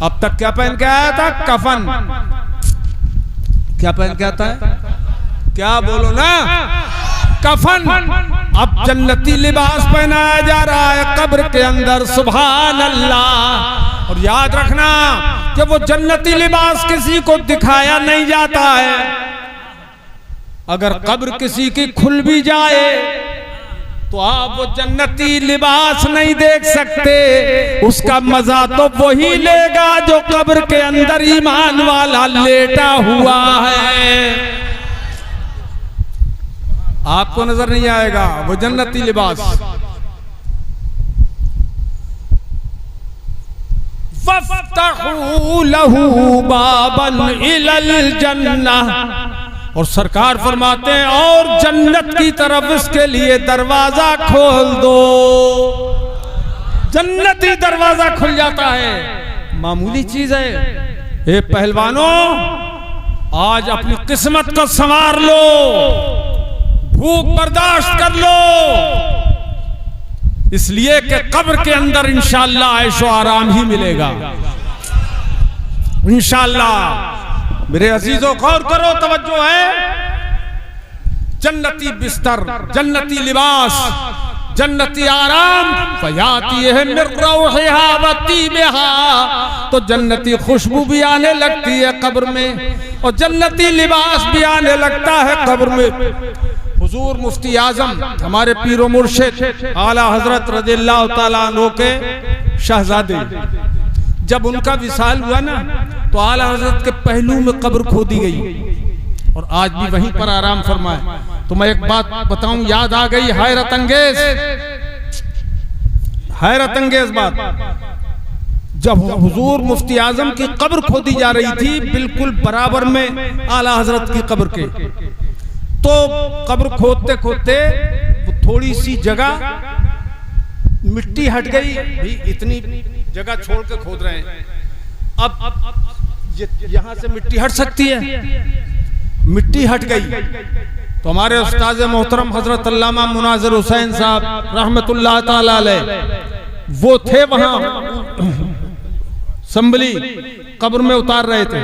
अब तक क्या पहन के आया था? कफन। क्या पहन के आता है? क्या बोलो ना? कफन। अब जन्नती लिबास पहनाया जा रहा है कब्र के अंदर। सुभान अल्लाह। और याद रखना कि वो जन्नती लिबास किसी को दिखाया नहीं जाता है। अगर कब्र किसी की खुल भी जाए तो आप वो जन्नती लिबास नहीं देख सकते। उसका मजा तो वही लेगा जो कब्र के अंदर ईमान वाला लेटा हुआ है। आपको नजर नहीं आएगा वो जन्नती लिबास। वफ्तहू लहू बाबन इलल जन्नह। और सरकार फरमाते हैं और जन्नत की तरफ इसके लिए दरवाजा खोल दो। जन्नती दरवाजा खुल जाता है। मामूली चीज है। ए पहलवानों, आज अपनी किस्मत को संवार लो, भूख बर्दाश्त कर लो, इसलिए कि कब्र के अंदर इंशाअल्लाह ऐशो आराम ही मिलेगा इंशाअल्लाह। मेरे अजीजों गौर करो, तवज्जो है। जन्नती बिस्तर, जन्नती लिबास, जन्नती आराम। फयाती है मिर्रौहिहा व तीबिहा। तो जन्नती खुशबू भी आने लगती है कब्र में और जन्नती लिबास भी आने लगता है कब्र में। हुजूर मुफ्ती आजम हमारे पीरो मुर्शिद आला हजरत रज़ियल्लाहु ताला अन्हु के शहजादे, जब उनका विसाल हुआ ना तो आला हजरत के पहलू में कब्र खोदी गई और आज भी वहीं पर आराम फरमाए। तो मैं एक बात बताऊं, याद आ गई, हैरत अंगेज बात। जब हुजूर मुफ्ती आजम की कब्र खोदी जा रही थी बिल्कुल बराबर में आला हजरत की कब्र के, तो कब्र खोदते खोदते वो थोड़ी सी जगह मिट्टी हट गई। भी इतनी जगह छोड़ के खोद रहे हैं, अब यहां से मिट्टी हट सकती है, मिट्टी हट गई। तो हमारे उस्ताद मोहतरम हजरत अल्लामा मुनाज़िर हुसैन साहब रहमतुल्लाह ताला अलैह वो थे वहां, संभली कब्र में उतार रहे थे।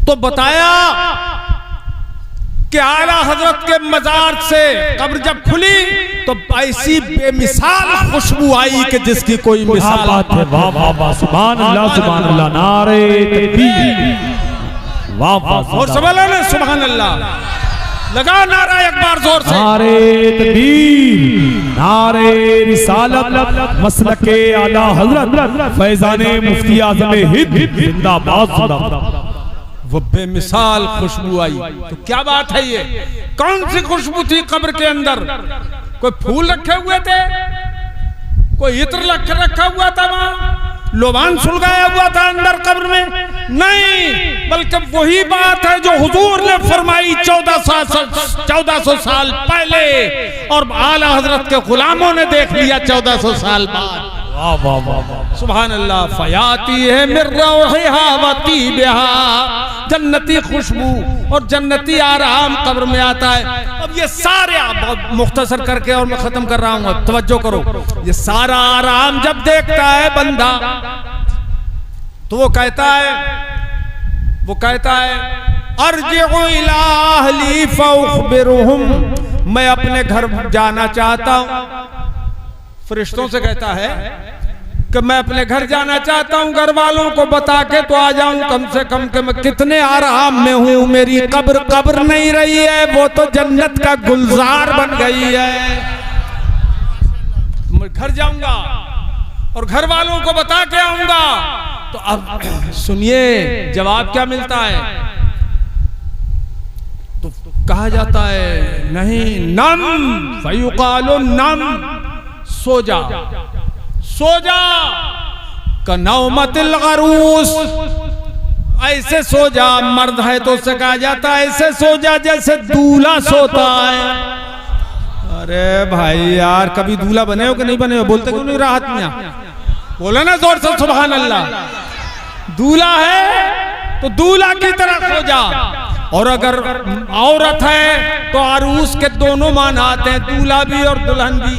तो बताया कि आला हजरत के मजार से कब्र जब खुली तो ऐसी बेमिसाल खुशबू आई कि जिसकी कोई मिसाल। बात है। वाह वाह वाह, सुभान अल्लाह, सुभान अल्लाह, नारे तकबीर, वाह वाह। और सब ने सुभान अल्लाह लगा नारा एक बार जोर से। नारे तकबीर, नारे रिसालत, मसलके आला हजरत फैजाने मुफ्ती आज़म हिंद जिंदाबाद जिंदाबाद। वो बेमिसाल खुशबू आई। तो क्या बात है ये? कौन सी खुशबू थी कब्र के अंदर? कोई फूल रखे हुए थे, कोई इत्र रखा हुआ था, वहां लोबान सुलगाया हुआ था अंदर कब्र में? नहीं, बल्कि वही बात है जो हुजूर ने फरमाई 1400 साल पहले और आला हजरत के गुलामों ने देख लिया 1400 साल बाद। वाह वाह वाह, सुभान अल्लाह। फयाती है मिर्रौहिहा व तीबिहा, जन्नती खुशबू और जन्नती आराम कब्र में आता है। अब ये सारे बहुत मुख्तसर करके और मैं खत्म कर रहा हूं, तवज्जो करो। ये सारा आराम जब देखता है बंदा तो वो कहता है अर्जिउ इला अहली फउखबिरुहुम, मैं अपने घर जाना चाहता हूं। फरिश्तों से कहता है कि मैं अपने घर जाना चाहता हूं, घर वालों को बता के तो आ जाऊं कम से कम कि मैं कितने आराम में हूं। मेरी कब्र नहीं रही है, वो तो जन्नत का गुलजार बन गई है। मैं घर जाऊंगा और घर वालों को बता के आऊंगा। तो अब सुनिए जवाब क्या मिलता है। तो कहा जाता है नहीं, नम फयुकालो नम, सो जा कनौमतिल अरूस, ऐसे सो जा। मर्द है तो उससे कहा जाता है ऐसे सो जा जैसे दूल्हा सोता है। अरे भाई यार, कभी दूल्हा बने हो कि नहीं बने हो? बोलते क्यों नहीं राहत मियां? बोलो ना जोर से सुभान अल्लाह। दूल्हा है तो दूल्हा की तरह सो जा, और अगर औरत है तो अरूस के दोनों मान आते हैं, दूल्हा भी और दुल्हन भी।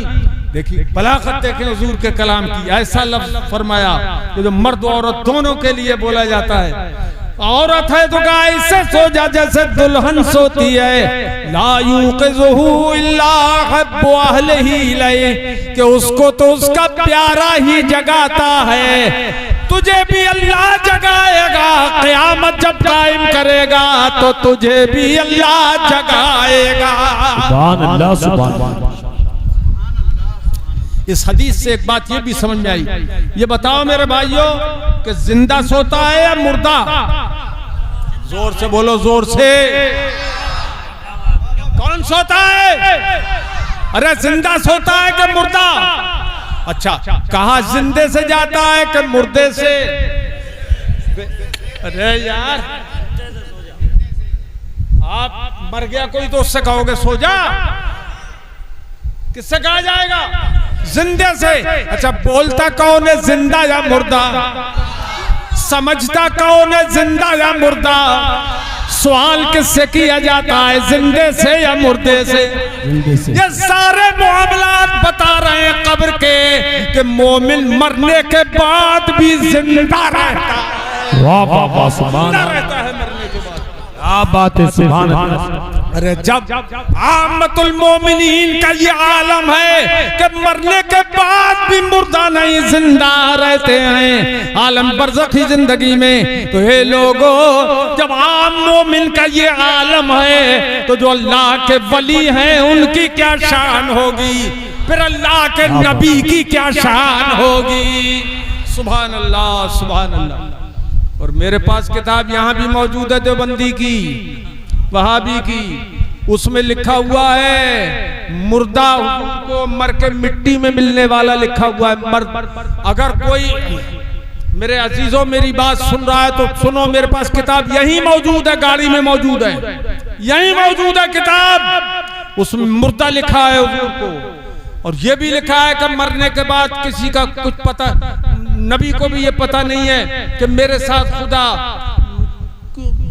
देखिए बलागत देखें हुजूर के कलाम की, ऐसा लफ्ज फरमाया कि जो मर्द औरत दोनों के लिए बोला जाता है। औरत है तो ऐसे सो जा जैसे दुल्हन सोती है, ला यूक़िज़ुहु इल्ला हब्बु अहलिही लय, कि उसको तो उसका प्यारा ही जगाता है। तुझे भी अल्लाह जगाएगा, क़यामत जब कायम करेगा तो तुझे भी अल्लाह जगाएगा। सुभान अल्लाह, सुभान अल्लाह। इस हदीस से एक बात ये भी समझ में आई। ये बताओ मेरे भाइयों कि जिंदा सोता है या मुर्दा? जोर से बोलो, जोर से। कौन सोता है? अरे जिंदा सोता है कि मुर्दा? अच्छा, कहा जिंदे से जाता है कि मुर्दे से? अरे यार, आप मर गया कोई तो उससे कहोगे सो जा, किससे कहा जाएगा? जिंदे से। अच्छा, बोलता कौन है, जिंदा या मुर्दा? समझता कौन है, जिंदा या मुर्दा? सवाल किससे किया जाता है, जिंदे से या मुर्दे से? ये सारे मामलात बता रहे हैं कब्र के कि मोमिन मरने के बाद भी जिंदा रहता है। वाह वाह वाह, सुभान अल्लाह, रहता है मरने के बाद। क्या बात है, सुभान अल्लाह। अरे जब आमतुल मोमिनीन का ये आलम है कि मरने के बाद भी मुर्दा नहीं, जिंदा रहते हैं आलम बरज़खी जिंदगी में। तो हे लोगों, जब आम मोमिन का ये आलम है तो जो अल्लाह के वली हैं उनकी क्या शान होगी, फिर अल्लाह के नबी की क्या शान होगी। सुभान अल्लाह, सुभान अल्लाह। और मेरे पास किताब यहाँ भी मौजूद है देवबंदी की, वहाबी की, उसमें लिखा हुआ है मुर्दा को मर के मिट्टी में मिलने वाला लिखा हुआ है। मर्द, अगर कोई मेरे अजीजों मेरी बात सुन रहा है तो सुनो, मेरे पास किताब यही मौजूद है, गाड़ी में मौजूद है, यही मौजूद है किताब। उसमें मुर्दा लिखा है हुजूर को, और ये भी लिखा है कि मरने के बाद किसी का कुछ पता, नबी को भी ये पता नहीं है कि मेरे साथ खुदा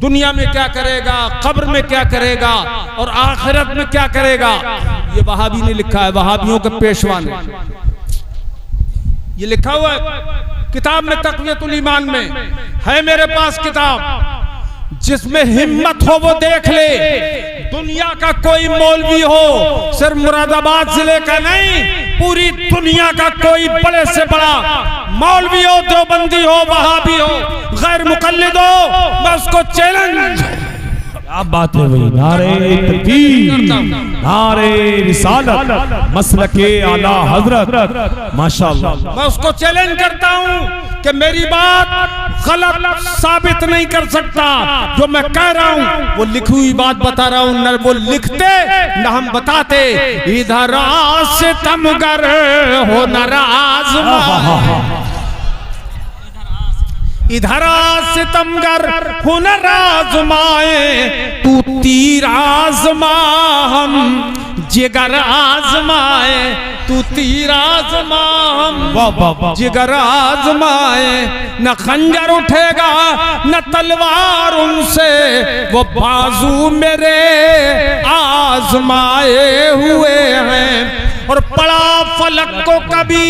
दुनिया में क्या करेगा, कब्र में क्या करेगा और आखिरत में क्या करेगा। ये वहाबी ने लिखा है, वहाबियों के पेशवा ने ये लिखा हुआ है किताब में, तक़वियतुल ईमान में है मेरे पास किताब। जिसमें हिम्मत हो वो देख ले। दुनिया का कोई मौलवी हो, सिर्फ मुरादाबाद जिले का नहीं, पूरी दुनिया का कोई बड़े से बड़ा मौलवी हो, देवबंदी हो, वहाबी हो, गैर मुक़ल्लिद हो, मैं उसको चैलेंज। क्या बात है भाई, नारे तकबीर, नारे रिसालत, मसलके आला हजरत, माशाअल्लाह। मैं उसको चैलेंज करता हूँ कि मेरी बात गलत साबित नहीं कर सकता। जो मैं कह रहा हूँ वो लिखी हुई बात बता रहा हूँ, न वो लिखते न हम बताते। इधर से तमगर हो नाराज, इधर सितमगर हुनर आजमाए, तू तीर आजमा हम जिगर आजमाए, तू तीर आजमा हम जिगर आजमाए। न खंजर उठेगा न तलवार उनसे, वो बाजू मेरे आजमाए हुए हैं। और पड़ा फलक को कभी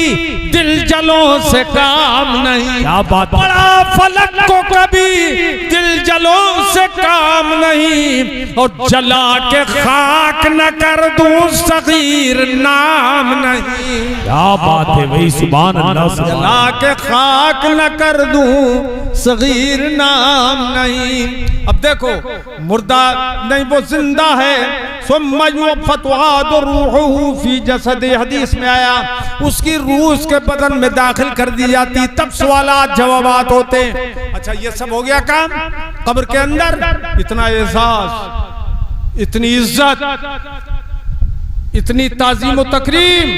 दिल जलों से काम नहीं, क्या बात, पड़ा फलक को कभी दिल जलों से काम नहीं। और जला के खाक न कर दूं सगीर नाम नहीं। क्या बात है भाई, सुभान अल्लाह। जला के खाक न कर दूं सगीर नाम नहीं। अब देखो, मुर्दा नहीं वो जिंदा है। हदीस में आया उसकी रूह उसके बदन में दाखिल कर दी जाती, तब सवालात जवाबात होते। अच्छा, ये सब हो गया काम कब्र के अंदर। इतना एहसास, इतनी इज्जत, इतनी ताजीम व तकरीम,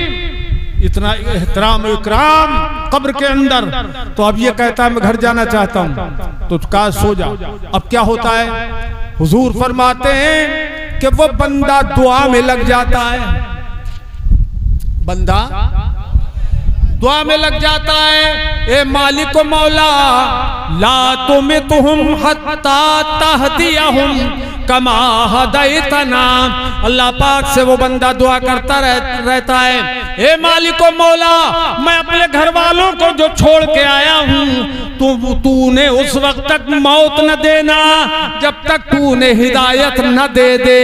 इतना एहतराम इकराम कब्र के अंदर। तो अब ये कहता है मैं घर जाना चाहता हूं, तो कहा सो जा। अब क्या होता है, हुजूर फरमाते हैं कि वो बंदा दुआ में लग जाता है, बंदा दुआ में लग जाता है। ए मालिक व मौला, ला तुमितहुम हत्ता तहदियहुम कमा हदैतना। अल्लाह पाक से वो बंदा दुआ करता रहता है, हे मालिको मौला, मैं अपने घर वालों को जो छोड़ के आया हूँ, तूने उस वक्त तक मौत न देना जब तक तूने हिदायत न दे दे।